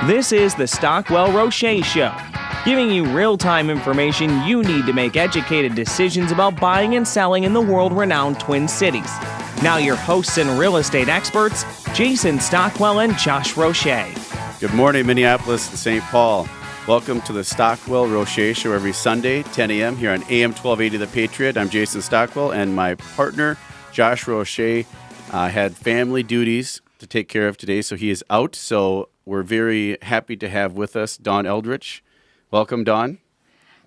This is the Stockwell-Roche Show, giving you real-time information you need to make educated decisions about buying and selling in the world-renowned Twin Cities. Now your hosts and real estate experts, Jason Stockwell and Josh Roche. Good morning, Minneapolis and St. Paul. Welcome to the Stockwell-Roche Show every Sunday, 10 a.m. here on AM 1280 The Patriot. I'm Jason Stockwell, and my partner, Josh Roche, had family duties to take care of today, so he is out. So we're very happy to have with us Dawnn Eldredge. Welcome, Dawnn.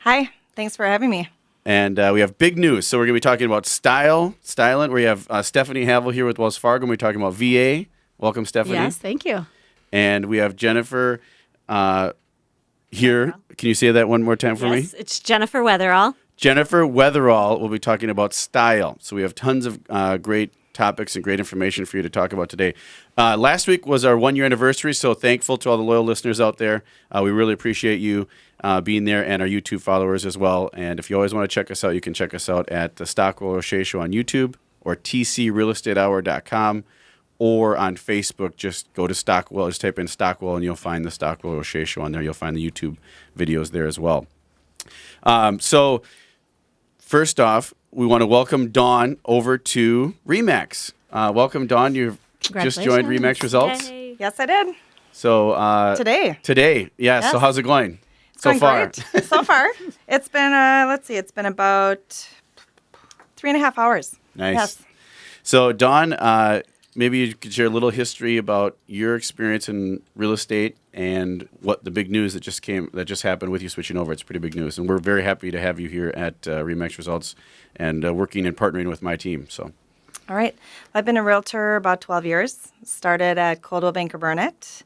Hi. Thanks for having me. And we have big news. So we're going to be talking about styling. We have Stephanie Havel here with Wells Fargo. We're talking about VA. Welcome, Stephanie. Yes, thank you. And we have Jennifer here. Can you say that one more time for me? Yes, it's Jennifer Weatherall. Jennifer Weatherall will be talking about style. So we have tons of great topics and great information for you to talk about today. Last week was our 1-year anniversary, so thankful to all the loyal listeners out there. We really appreciate you being there and our YouTube followers as well. And if you always want to check us out, you can check us out at the Stockwell-Roche Show on YouTube or tcrealestatehour.com. Or on Facebook, just go to Stockwell, just type in Stockwell, and you'll find the Stockwell-Roche Show on there. You'll find the YouTube videos there as well. So first off, we want to welcome Dawnn over to RE/MAX. Welcome, Dawnn. You've just joined RE/MAX Results. Yay. Yes, I did. So Today, yeah. Yes. So how's it going It's so going far? Great. So far, it's been it's been about 3.5 hours. Nice. Yes. So Dawnn, maybe you could share a little history about your experience in real estate and what the big news that just happened with you switching over. It's pretty big news, and we're very happy to have you here at RE/MAX Results and working and partnering with my team. So, All right. I've been a realtor about 12 years. Started at Coldwell Banker Burnett.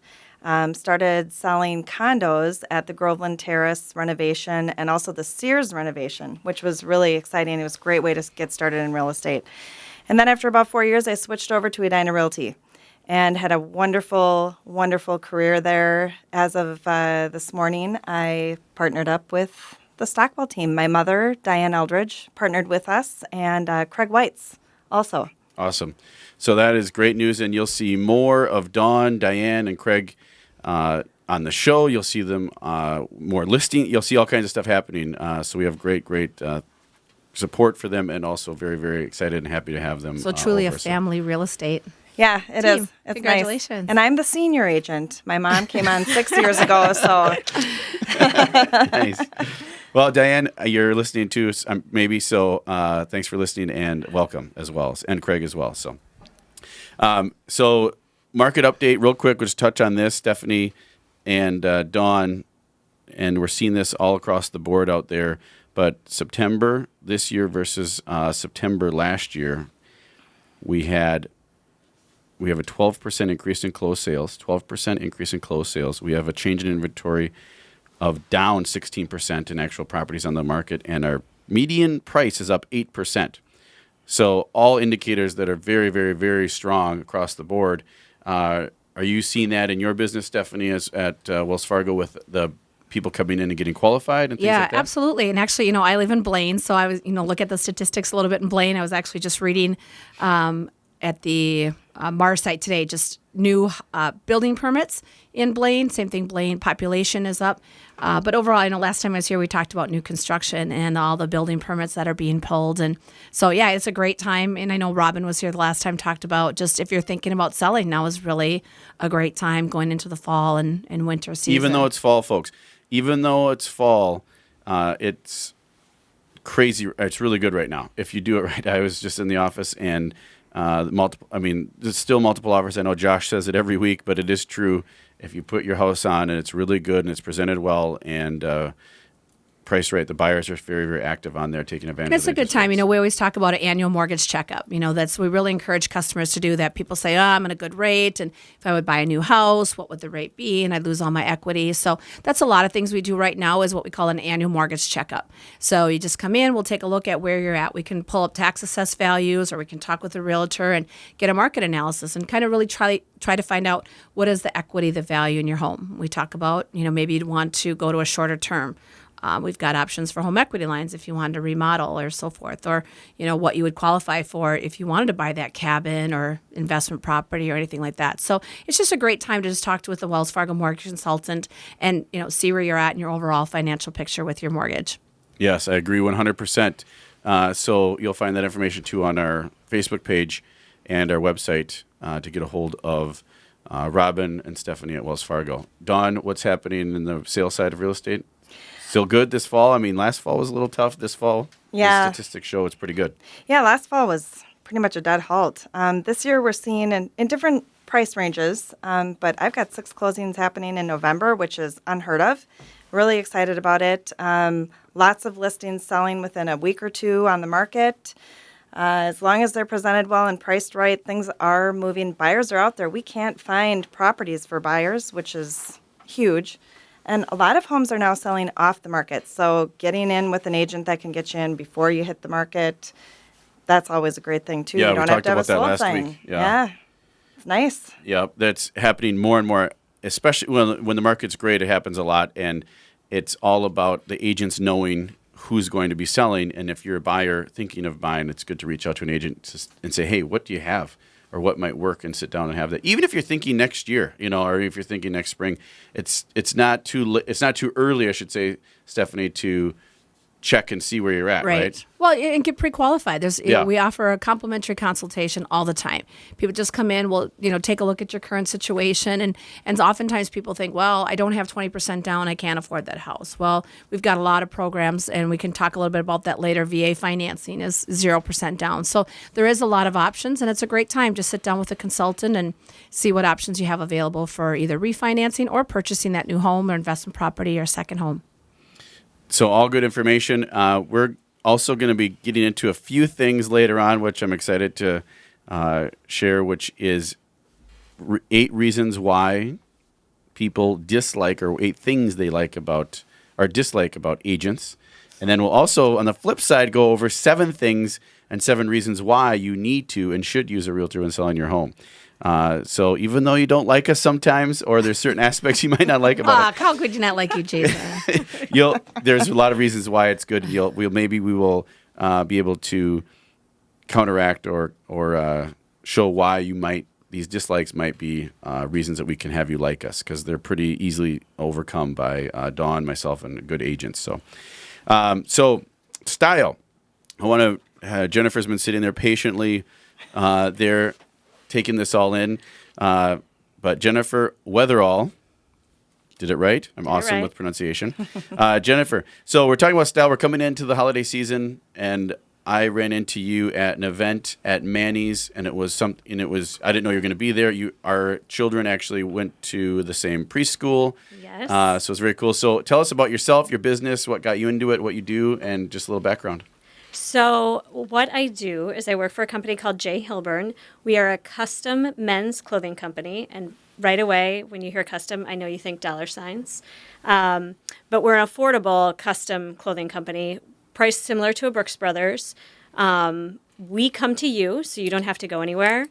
Started selling condos at the Groveland Terrace renovation and also the Sears renovation, which was really exciting. It was a great way to get started in real estate. And then after about 4 years, I switched over to Edina Realty and had a wonderful, wonderful career there. As of this morning, I partnered up with the Stockwell team. My mother, Diane Eldredge, partnered with us, and Craig Whites also. awesome. So that is great news, and you'll see more of Dawnn, Diane, and Craig on the show. You'll see them more listing. You'll see all kinds of stuff happening. So we have great support for them, and also very, very excited and happy to have them. So truly over. a family real estate. Yeah, it Team. is. It's Congratulations. nice. And I'm the senior agent. My mom came on 6 years ago, so. Nice. Well, Diane, you're listening to us, maybe, so thanks for listening and welcome as well, and Craig as well. So, market update real quick. We'll just touch on this, Stephanie and Dawnn, and we're seeing this all across the board out there. But September this year versus September last year, we have a 12% increase in closed sales. 12% increase in closed sales. We have a change in inventory of down 16% in actual properties on the market, and our median price is up 8%. So all indicators that are very, very, very strong across the board. Are you seeing that in your business, Stephanie, as at Wells Fargo with the people coming in and getting qualified and things like that? Yeah, absolutely. And actually, I live in Blaine, so I was, look at the statistics a little bit in Blaine. I was actually just reading at the Mars site today, just new building permits in Blaine. Same thing, Blaine population is up. But overall, I know last time I was here, we talked about new construction and all the building permits that are being pulled. And so, yeah, it's a great time. And I know Robin was here the last time, talked about just if you're thinking about selling, now is really a great time going into the fall and winter season. Even though it's fall, folks. Even though it's fall, it's crazy. It's really good right now if you do it right. I was just in the office and there's still multiple offers. I know Josh says it every week, but it is true. If you put your house on and it's really good and it's presented well and priced right, the buyers are very, very active on there taking advantage of it. It's a good time. We always talk about an annual mortgage checkup. We really encourage customers to do that. People say, I'm at a good rate, and if I would buy a new house, what would the rate be? And I'd lose all my equity. So that's a lot of things we do right now is what we call an annual mortgage checkup. So you just come in, we'll take a look at where you're at. We can pull up tax assessed values, or we can talk with a realtor and get a market analysis and kind of really try to find out what is the equity, the value in your home. We talk about, maybe you'd want to go to a shorter term. We've got options for home equity lines if you wanted to remodel or so forth, or what you would qualify for if you wanted to buy that cabin or investment property or anything like that. So it's just a great time to just talk with a Wells Fargo mortgage consultant and see where you're at in your overall financial picture with your mortgage. Yes, I agree 100%. So you'll find that information too on our Facebook page and our website to get a hold of Robin and Stephanie at Wells Fargo. Dawn, what's happening in the sales side of real estate? Still good this fall? I mean, last fall was a little tough. This fall, Yeah. the statistics show it's pretty good. Yeah, last fall was pretty much a dead halt. This year we're seeing in different price ranges, but I've got 6 closings happening in November, which is unheard of. Really excited about it. Lots of listings selling within a week or two on the market. As long as they're presented well and priced right, things are moving. Buyers are out there. We can't find properties for buyers, which is huge. And a lot of homes are now selling off the market. So getting in with an agent that can get you in before you hit the market, that's always a great thing, too. Yeah, you we don't have talked to have a about that sold last sign. week. Yeah. It's nice. Yeah, that's happening more and more, especially when the market's great. It happens a lot, and it's all about the agents knowing who's going to be selling. And if you're a buyer thinking of buying, it's good to reach out to an agent and say, hey, what do you have? Or what might work, and sit down and have that. Even if you're thinking next year, or if you're thinking next spring, it's not too early, I should say, Stephanie, to check and see where you're at, right? Well, and get pre-qualified. Yeah. We offer a complimentary consultation all the time. People just come in, we'll take a look at your current situation, and oftentimes people think, well, I don't have 20% down, I can't afford that house. Well, we've got a lot of programs, and we can talk a little bit about that later. VA financing is 0% down. So there is a lot of options, and it's a great time to sit down with a consultant and see what options you have available for either refinancing or purchasing that new home or investment property or second home. So all good information. We're also going to be getting into a few things later on, which I'm excited to share, which is 8 reasons why people dislike, or 8 things they like about or dislike about agents. And then we'll also, on the flip side, go over 7 things and 7 reasons why you need to and should use a realtor when selling your home. So even though you don't like us sometimes, or there's certain aspects you might not like about us, How could you not like you, Jason? there's a lot of reasons why it's good. We will be able to counteract or show why these dislikes might be reasons that we can have you like us, because they're pretty easily overcome by Dawn, myself, and good agents. So style. I want to. Jennifer's been sitting there patiently. They're taking this all in. But Jennifer Weatherall, did it right? I'm awesome with pronunciation. Jennifer, so we're talking about style. We're coming into the holiday season, and I ran into you at an event at Manny's, and I didn't know you were going to be there. Our children actually went to the same preschool. Yes. So it's very cool. So tell us about yourself, your business, what got you into it, what you do, and just a little background. So what I do is I work for a company called J. Hilburn. We are a custom men's clothing company, and right away when you hear custom, I know you think dollar signs. But we're an affordable custom clothing company, priced similar to a Brooks Brothers. We come to you, so you don't have to go anywhere.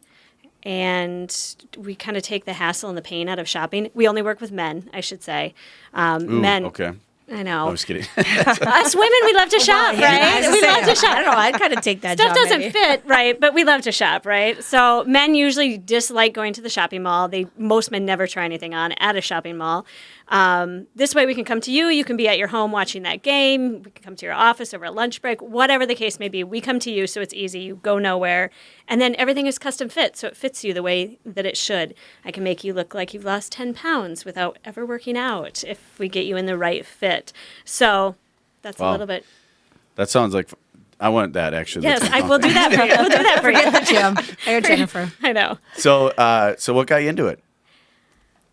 And we kind of take the hassle and the pain out of shopping. We only work with men, I should say. Men. Okay. I know. I was kidding. Us women, we love to shop, right? We love to shop. I don't know. I'd kind of take that Stuff job, doesn't maybe. fit, right? But we love to shop, right? So men usually dislike going to the shopping mall. Most men never try anything on at a shopping mall. This way we can come to you. You can be at your home watching that game. We can come to your office over a lunch break. Whatever the case may be, we come to you, so it's easy. You go nowhere. And then everything is custom fit, so it fits you the way that it should. I can make you look like you've lost 10 pounds without ever working out if we get you in the right fit. So that's a little bit. That sounds like I want that, actually. Yes, I will do that for you. We'll do that for you. Jim. Or Jennifer. I know. So what got you into it?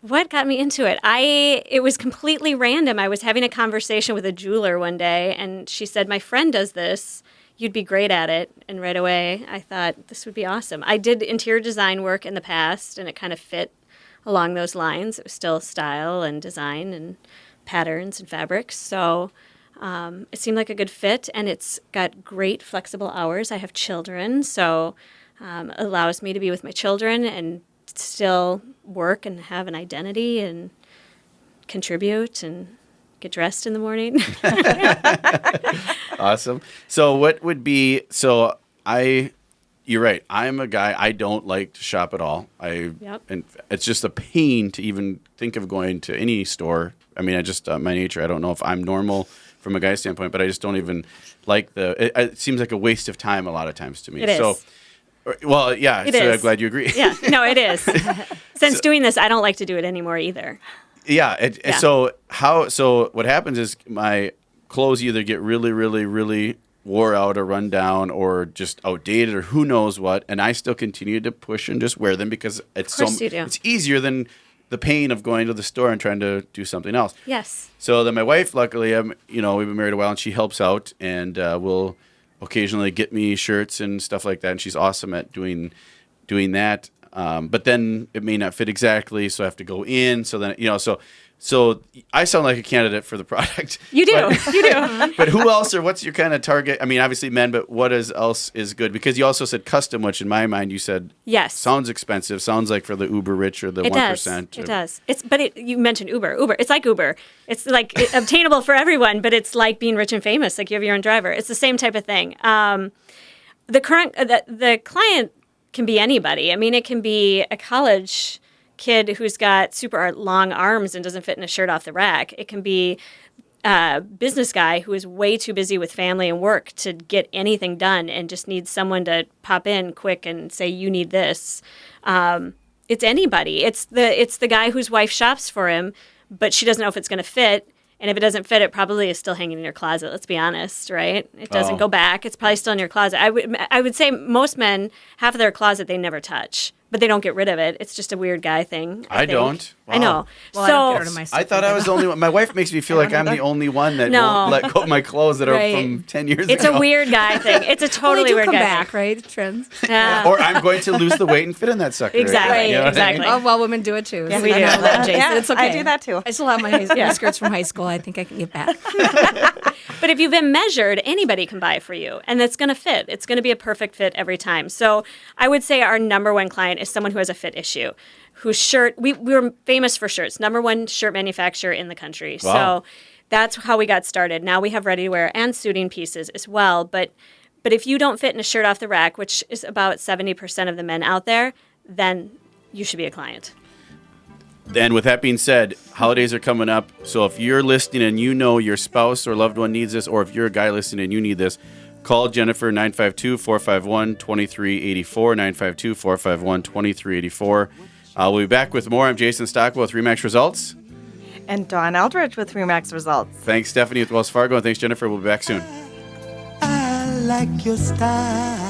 What got me into it? It was completely random. I was having a conversation with a jeweler one day, and she said, my friend does this. You'd be great at it. And right away, I thought this would be awesome. I did interior design work in the past, and it kind of fit along those lines. It was still style and design and patterns and fabrics. So it seemed like a good fit, and it's got great flexible hours. I have children, so it allows me to be with my children and still work and have an identity and contribute and get dressed in the morning. Awesome. So what would be, you're right. I'm a guy, I don't like to shop at all. Yep. And it's just a pain to even think of going to any store. I mean, I just, my nature, I don't know if I'm normal from a guy's standpoint, but I just don't even like it seems like a waste of time a lot of times to me. It is. So, well, yeah, It so is. I'm glad you agree. Yeah, no, it is. Since doing this, I don't like to do it anymore either. Yeah. Yeah. So what happens is my clothes either get really, really, really wore out or run down or just outdated or who knows what, and I still continue to push and just wear them because it's Of course you do. it's easier than the pain of going to the store and trying to do something else. Yes. So then my wife, luckily, we've been married a while, and she helps out and will occasionally get me shirts and stuff like that, and she's awesome at doing that. But then it may not fit exactly, so I have to go in. So then, so I sound like a candidate for the product. You do. But, You do. but who else, or what's your kind of target? I mean, obviously men, but what else is good? Because you also said custom, which in my mind you said Yes. sounds expensive. Sounds like for the uber rich or the 1%. It does. You mentioned Uber. It's like Uber. It's like obtainable for everyone, but it's like being rich and famous. Like you have your own driver. It's the same type of thing. The client can be anybody. I mean, it can be a college kid who's got super long arms and doesn't fit in a shirt off the rack. It can be a business guy who is way too busy with family and work to get anything done and just needs someone to pop in quick and say, you need this. It's anybody. It's the guy whose wife shops for him, but she doesn't know if it's going to fit. And if it doesn't fit, it probably is still hanging in your closet. Let's be honest, right? It doesn't go back. It's probably still in your closet. I would say most men, half of their closet they never touch, but they don't get rid of it. It's just a weird guy thing. I think. don't. Wow. I know. Well, I don't get rid of my stuff I thought I was the only one. My wife makes me feel like I'm the only one that No. won't let go of my clothes that Right. are from 10 years It's ago. a weird guy thing. It's a Well, totally they do weird come guy back, thing. right? Trends. Yeah. Or I'm going to lose the weight and fit in that sucker. Exactly. You know what I Exactly. mean? Oh, well, women do it too. Yeah, So we you do. know that, Jason. Yeah, It's okay. I do that too. I still have my skirts from high school. I think I can get back. But if you've been measured, anybody can buy it for you, and it's going to fit. It's going to be a perfect fit every time. So I would say our number one client is someone who has a fit issue, whose shirt, we were famous for shirts, number one shirt manufacturer in the country. Wow. So that's how we got started. Now we have ready-to-wear and suiting pieces as well. But if you don't fit in a shirt off the rack, which is about 70% of the men out there, then you should be a client. Then, with that being said, holidays are coming up. So if you're listening and you know your spouse or loved one needs this, or if you're a guy listening and you need this, call Jennifer 952-451-2384, 952-451-2384. We'll be back with more. I'm Jason Stockwell with RE/MAX Results. And Dawnn Eldredge with RE/MAX Results. Thanks, Stephanie with Wells Fargo, and thanks, Jennifer. We'll be back soon. I like your style.